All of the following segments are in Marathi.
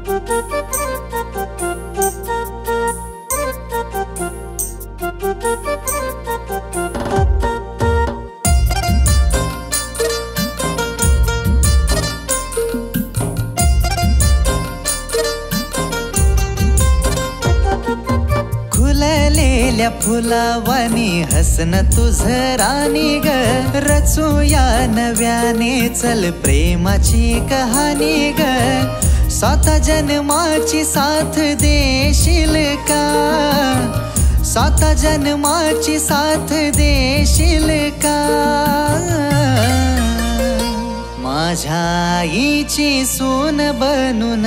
खुललेल्या फुलावानी हसन तुझं राणी ग, रचूया नव्याने चल प्रेमाची कहाणी ग, स्वतः जन्माची साथ देशील का, स्वतः जन्माची साथ देशील का, माझ्या आईची सून बनून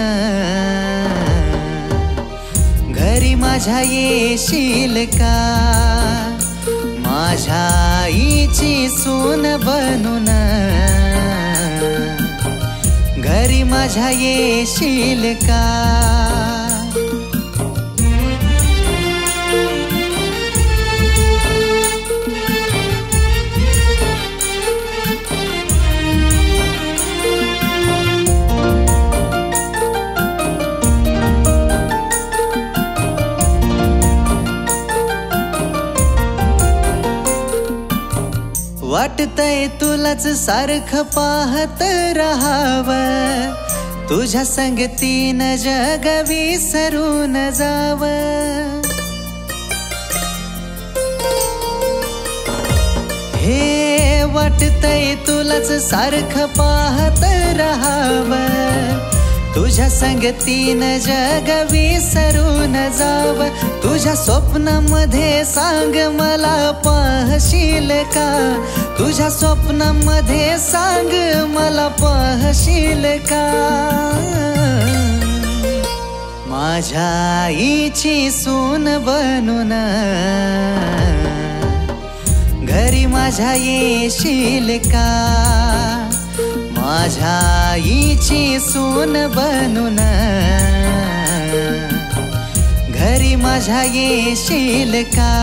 घरी माझ्या येशील का, माझ्या आईची सून बनून घरी माझ्या येशील का. वाटतंय तुलाच सारखं पाहत राहावं, तुझ्या संगतीनं जग विसरून जावं. हे वाटतंय तुलाच सारखं पाहत राहावं, तुझ्या संगतीनं जग विसरून जावं. तुझ्या स्वप्नामध्ये सांग मला पाहशील का, तुझ्या स्वप्नामध्ये सांग मला पाहशील का, माझ्या आईची सून बनून घरी माझ्या येशील का, माझ्या आईची सून बनून घरी माझ्या येशील का.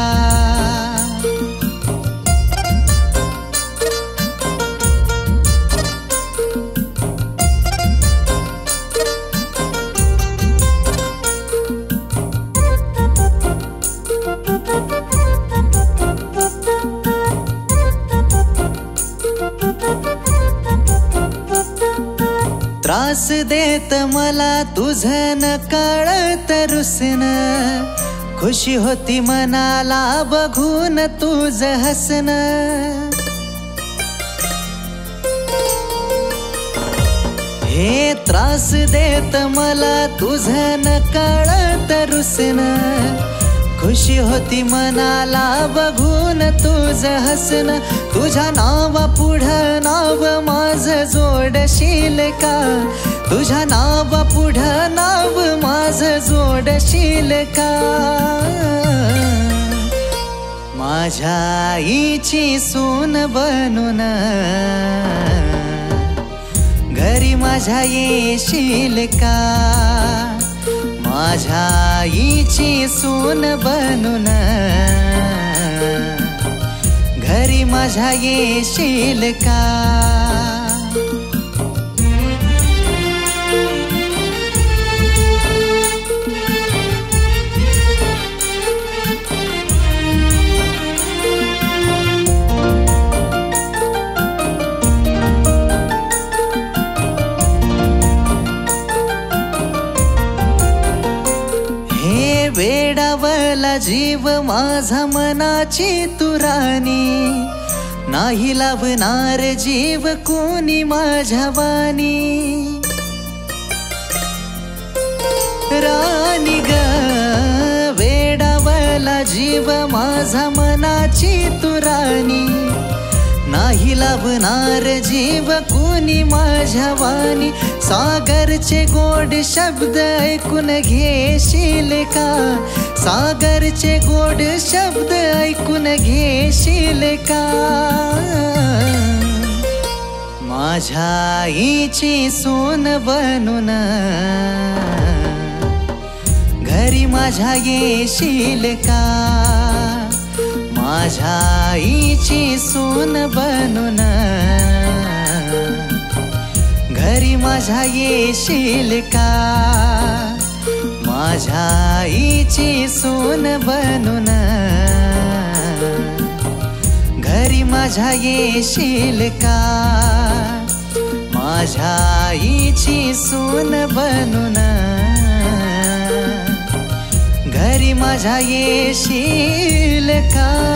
त्रास देत मला तुझं न कळत रुसन, खुशी होती मनाला बघून तुझं हसन. हे त्रास देत मला तुझं न कळत रुसन, खुशी होती मनाला बघून तुझं हसन. तुझ्या नावा पुढं नाव माझं जोडशील का, तुझ्या नावा पुढं नाव माझं जोडशील का, माझ्या आईची सून बनून घरी माझ्या येशील का, माझ्या आईची सून बनून घरी माझ्या येशील का. वेडावला जीव माझा मनाची तुरानी, नाही लावणार जीव कोणी माझ्या वाणी. राणी ग वेडावला जीव माझा मनाची तुरानी, नाही लाभणार जीव कोणी माझ्या वाणी. सागरचे गोड शब्द ऐकून घेशील का, सागरचे गोड शब्द ऐकून घेशील का, माझ्या आईची सून बनून घरी माझ्या येशील का, माझ्या आईची सून बनून घरी माझ्या येशील का माझ्या आईची सून बनून घरी माझ्या येशील का माझ्या आईची सून बनून घरी माझ्या येशील का